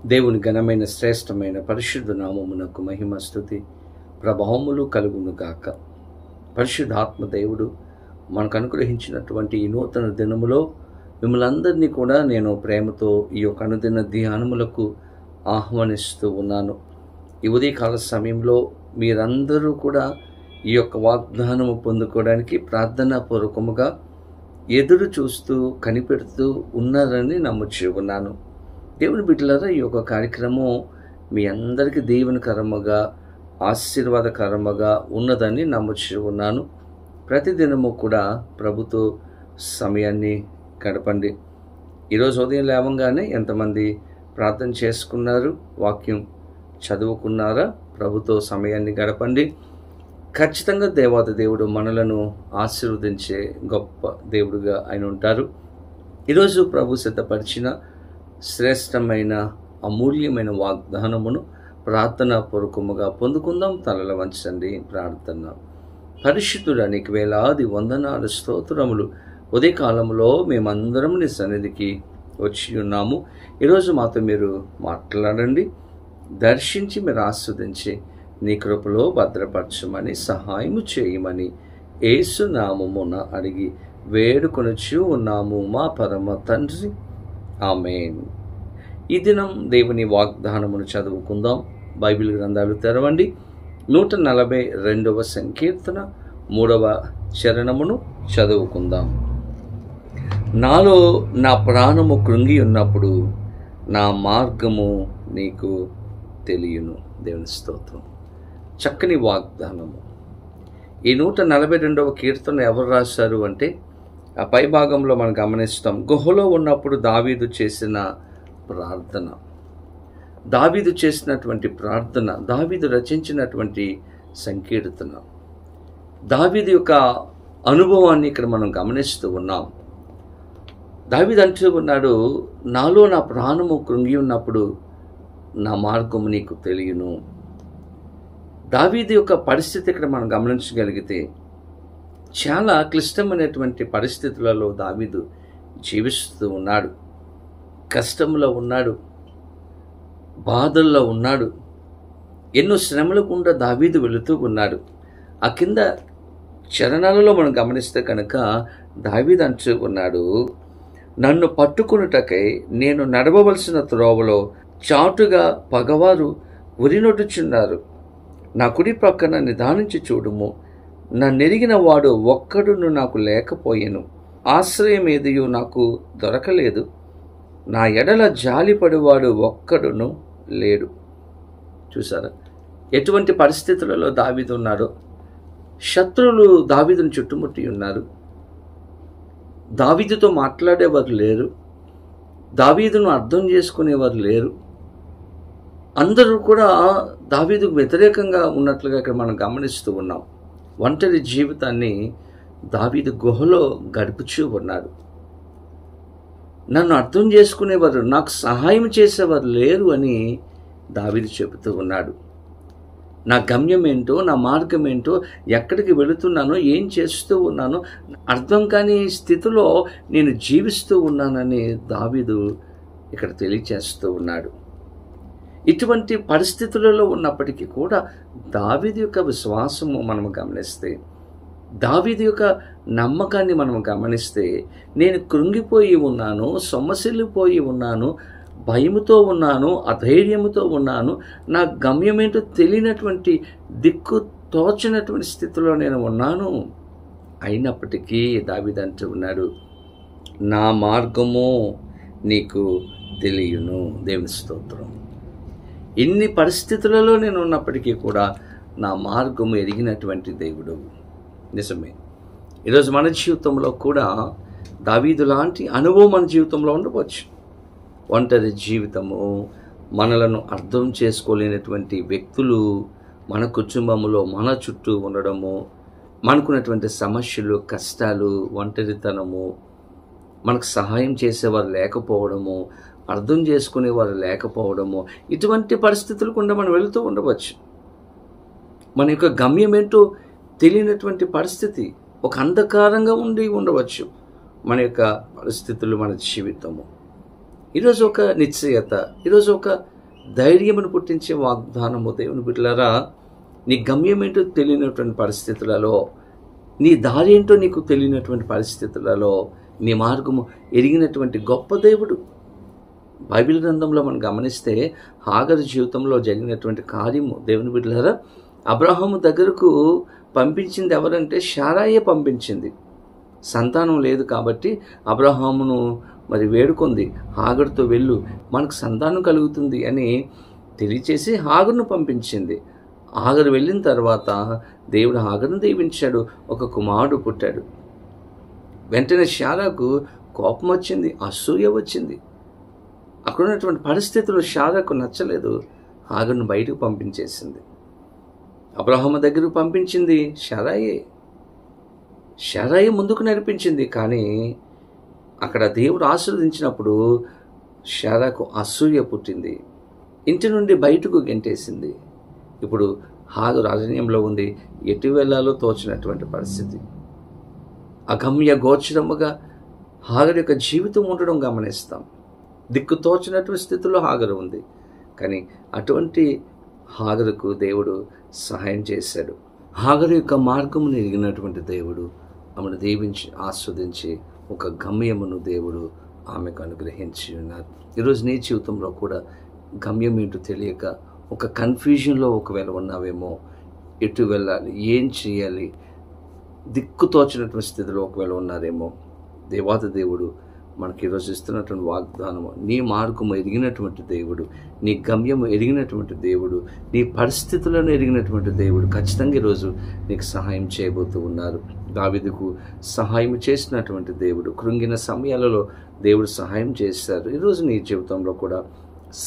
దేవుని ఘనమైన శ్రేష్టమైన పరిశుద్ధ నామమునకు మహిమ స్తుతి ప్రభావములు కలుగును గాక. పరిశుద్ధాత్మ దేవుడు మనకు అనుగ్రహించినటువంటి ఈ నూతన దినములో మిమ్మల్ని అందరినీ కూడా నేను ప్రేమతో ఈ యొక్క అనుదిన ధ్యానములకు ఆహ్వానిస్తూ ఉన్నాను. ఈ ఉదయకాల సమయంలో మీరందరూ కూడా ఈ యొక్క వాగ్దానము పొందుకోవడానికి ప్రార్థనాపూర్వకముగా ఎదురు చూస్తూ కనిపెడుతూ ఉన్నారని నమ్ముచూ ఉన్నాను. దేవుని బిడ్డలారా, ఈ యొక్క కార్యక్రమం మీ అందరికీ దీవెనకరముగా ఆశీర్వాదకరముగా ఉన్నదని నమ్ముచూ ఉన్నాను. ప్రతిదినము కూడా ప్రభుతో సమయాన్ని గడపండి. ఈరోజు ఉదయం లేవంగానే ఎంతమంది ప్రార్థన చేసుకున్నారు, వాక్యం చదువుకున్నారా? ప్రభుతో సమయాన్ని గడపండి. ఖచ్చితంగా దేవాది దేవుడు మనలను ఆశీర్వదించే గొప్ప దేవుడుగా ఆయన ఉంటారు. ఈరోజు ప్రభు సిద్ధపరిచిన శ్రేష్టమైన అమూల్యమైన వాగ్దానమును ప్రార్థనాపూర్వకముగా పొందుకుందాం. తలల వంచండి, ప్రార్థన. పరిశుద్ధుడా, నీకు వేలాది వందనాలు స్తోత్రములు. ఉదయకాలంలో మేమందరం నీ సన్నిధికి వచ్చి ఉన్నాము. ఈరోజు మాతో మీరు మాట్లాడండి, దర్శించి మీరు ఆస్వాదించి నీ కృపలో భద్రపరచమని సహాయము చేయమని యేసు నామమున అడిగి వేడుకొనుచు ఉన్నాము మా పరమ తండ్రి, ఆమేన్. ఈ దినం దేవుని వాగ్దానమును చదువుకుందాం. బైబిల్ గ్రంథాలు తెరవండి. 142వ సంకీర్తన 3వ చరణమును చదువుకుందాం. నాలో నా ప్రాణము కృంగి ఉన్నప్పుడు నా మార్గము నీకు తెలియను. దేవుని స్తోత్రం. చక్కని వాగ్దానము. ఈ 142వ కీర్తన ఎవరు రాశారు అంటే, ఆ పై భాగంలో మనం గమనిస్తాం. గుహలో ఉన్నప్పుడు దావీదు చేసిన ప్రార్థన, దావీదు చేసినటువంటి ప్రార్థన, దావీదు రచించినటువంటి సంకీర్తన, దావీదు యొక్క అనుభవాన్ని ఇక్కడ మనం గమనిస్తూ ఉన్నాం. దావీదు అంటూ ఉన్నాడు, నాలో నా ప్రాణము కృంగి ఉన్నప్పుడు నా మార్గము నీకు తెలియను. దావీదు యొక్క పరిస్థితి ఇక్కడ మనం గమనించగలిగితే చాలా క్లిష్టమైనటువంటి పరిస్థితులలో దావీదు జీవిస్తూ ఉన్నాడు. కష్టంలో ఉన్నాడు, బాధల్లో ఉన్నాడు, ఎన్నో శ్రమల గుండా దావీదు వెళుతూ ఉన్నాడు. ఆ కింద చరణాలలో మనం గమనిస్తే కనుక దావీదు అంటూ ఉన్నాడు, నన్ను పట్టుకునుటకై నేను నడవవలసిన త్రోవలో చాటుగా పగవారు ఉరినొట్టుచున్నారు. నా కుడి ప్రక్కన నిదానించి చూడుము. నన్నెరిగిన వాడు ఒక్కడును నాకు లేకపోయెను. ఆశ్రయం ఏదియో నాకు దొరకలేదు. నా ఎడల జాలిపడివాడు ఒక్కడును లేడు. చూసారా ఎటువంటి పరిస్థితులలో దావీదు ఉన్నాడో? శత్రువులు దావీదును చుట్టుముట్టి ఉన్నారు. దావీదుతో మాట్లాడేవారు లేరు, దావీదును అర్థం చేసుకునేవారు లేరు. అందరూ కూడా దావీదుకు వ్యతిరేకంగా ఉన్నట్లుగా ఇక్కడ మనం గమనిస్తూ ఉన్నాం. ఒంటరి జీవితాన్ని దావీదు గుహలో గడుపుచూ ఉన్నాడు. నన్ను అర్థం చేసుకునేవారు, నాకు సహాయం చేసేవారు లేరు అని దావీదు చెబుతూ ఉన్నాడు. నా గమ్యం ఏంటో, నా మార్గం ఏంటో, ఎక్కడికి వెళుతున్నానో, ఏం చేస్తూ ఉన్నానో అర్థం కాని స్థితిలో నేను జీవిస్తూ ఉన్నానని దావీదు ఇక్కడ తెలియచేస్తూ ఉన్నాడు. ఇటువంటి పరిస్థితులలో ఉన్నప్పటికీ కూడా దావీదు యొక్క విశ్వాసము మనం గమనిస్తే, దావీదు యొక్క నమ్మకాన్ని మనం గమనిస్తే, నేను కృంగిపోయి ఉన్నాను, సొమ్మసిల్లిపోయి ఉన్నాను, భయముతో ఉన్నాను, అధైర్యముతో ఉన్నాను, నా గమ్యమేంటో తెలియనటువంటి దిక్కు తోచనటువంటి స్థితిలో నేను ఉన్నాను. అయినప్పటికీ దావీదు అంటూ ఉన్నాడు, నా మార్గము నీకు తెలియను. దేవుని స్తోత్రం. ఇన్ని పరిస్థితులలో నేను ఉన్నప్పటికీ కూడా నా మార్గము ఎరిగినటువంటి దేవుడు. నిజమే, ఈరోజు మన జీవితంలో కూడా దావీదు లాంటి అనుభవం మన జీవితంలో ఉండవచ్చు. ఒంటరి జీవితము, మనలను అర్థం చేసుకోలేనటువంటి వ్యక్తులు మన కుటుంబములో మన చుట్టూ ఉండడము, మనకున్నటువంటి సమస్యలు, కష్టాలు, ఒంటరితనము, మనకు సహాయం చేసేవారు లేకపోవడము, అర్థం చేసుకునేవారు లేకపోవడము, ఇటువంటి పరిస్థితులు కూడా మనం వెళుతూ ఉండవచ్చు. మన యొక్క గమ్యం ఏంటో తెలియనటువంటి పరిస్థితి, ఒక అంధకారంగా ఉండవచ్చు మన యొక్క పరిస్థితులు, మన జీవితము. ఈరోజు ఒక నిశ్చయత, ఈరోజు ఒక ధైర్యమును పుట్టించే వాగ్దానము. దేవుని బిడ్డలారా, నీ గమ్యం ఏంటో తెలియనటువంటి పరిస్థితులలో, నీ దారి ఏంటో నీకు తెలియనటువంటి పరిస్థితులలో నీ మార్గము ఎరిగినటువంటి గొప్ప దేవుడు. బైబిల్ గ్రంథంలో మనం గమనిస్తే హాగరు జీవితంలో జరిగినటువంటి కార్యము. దేవుని బిడ్డలారా, అబ్రహాము దగ్గరకు పంపించింది ఎవరంటే శారాయే పంపించింది. సంతానం లేదు కాబట్టి అబ్రహామును మరి వేడుకొంది, హాగరుతో వెళ్ళు, మనకు సంతానం కలుగుతుంది అని తెలియచేసి హాగరును పంపించింది. హాగరు వెళ్ళిన తర్వాత దేవుడు హాగరును దీవించాడు, ఒక కుమారుడు పుట్టాడు. వెంటనే శారాకు కోపం వచ్చింది, అసూయ వచ్చింది. అక్కడ ఉన్నటువంటి పరిస్థితులు శారాకు నచ్చలేదు, హాగరును బయటకు పంపించేసింది. అబ్రహాము దగ్గరకు పంపించింది శారాయే ముందుకు నడిపించింది. కానీ అక్కడ దేవుడు ఆశీర్వదించినప్పుడు శారాకు అసూయ పుట్టింది, ఇంటి నుండి బయటకు గెంటేసింది. ఇప్పుడు హాగరు అరణ్యంలో ఉంది, ఎటు వెళ్ళాలో తోచినటువంటి పరిస్థితి. అగమ్య గోచరముగా హాగరు యొక్క జీవితం ఉండడం గమనిస్తాం. దిక్కు తోచినటువంటి స్థితిలో హాగరు ఉంది. కానీ అటువంటి హాగరుకు దేవుడు సహాయం చేశాడు. హాగరు యొక్క మార్గమును ఎరిగినటువంటి దేవుడు ఆమెను దీవించి ఆస్వాదించి ఒక గమ్యమును దేవుడు ఆమెకు అనుగ్రహించి ఉన్నారు. ఈరోజు నీ జీవితంలో కూడా గమ్యం ఏంటో తెలియక ఒక కన్ఫ్యూజన్లో ఒకవేళ ఉన్నావేమో, ఎటు వెళ్ళాలి, ఏం చేయాలి, దిక్కు తోచినటువంటి స్థితిలో ఒకవేళ ఉన్నారేమో, దేవాది దేవుడు మనకి ఈరోజు ఇస్తున్నటువంటి వాగ్దానము, నీ మార్గము ఎరిగినటువంటి దేవుడు, నీ గమ్యము ఎరిగినటువంటి దేవుడు, నీ పరిస్థితులను ఎరిగినటువంటి దేవుడు ఖచ్చితంగా ఈరోజు నీకు సహాయం చేయబోతూ ఉన్నారు. దావీదుకు సహాయం చేసినటువంటి దేవుడు, కృంగిన సమయాలలో దేవుడు సహాయం చేశారు. ఈరోజు నీ జీవితంలో కూడా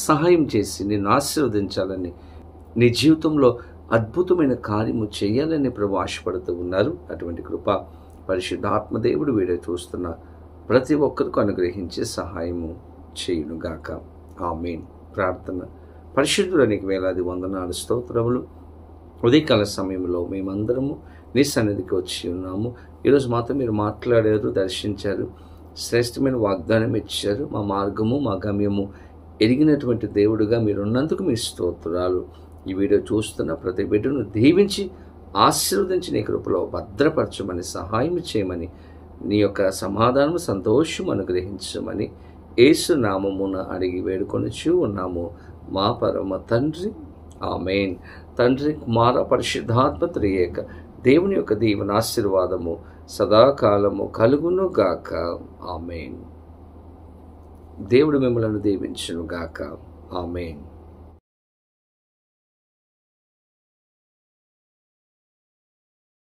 సహాయం చేసి నిన్ను ఆశీర్వదించాలని, నీ జీవితంలో అద్భుతమైన కార్యము చేయాలని ప్రభు ఆశపడుతూ ఉన్నారు. అటువంటి కృప పరిశుద్ధాత్మ దేవుడు వీడియో చూస్తున్న ప్రతి ఒక్కరికి అనుగ్రహించే సహాయము చేయునుగాక. ఆమేన్. ప్రార్థన. పరిశుద్ధుడా, నీకు వేలాది వందనాలు, స్తోత్రములు. ఉదయకాల సమయంలో మేమందరము నీ సన్నిధికి వచ్చి ఉన్నాము. ఈరోజు మాతో మీరు మాట్లాడారు, దర్శించారు, శ్రేష్టమైన వాగ్దానం ఇచ్చారు. మా మార్గము, మా గమ్యము ఎరిగినటువంటి దేవుడుగా మీరున్నందుకు మీ స్తోత్రాలు. ఈ వీడియో చూస్తున్న ప్రతి బిడ్డను దీవించి ఆశీర్వదించి నీ కృపలో భద్రపరచమని, సహాయం చేయమని, నీ యొక్క సమాధానం, సంతోషం అనుగ్రహించమని యేసు నామమున అడిగి వేడుకొనుచు ఉన్నాము మా పరమ తండ్రి. ఆమేన్. తండ్రి, కుమార, పరిశుద్ధాత్మ త్రియేక దేవుని యొక్క దీవెన ఆశీర్వాదము సదాకాలము కలుగును గాక. ఆమేన్. దేవుడు మిమ్మలను దీవించును గాక. ఆమేన్.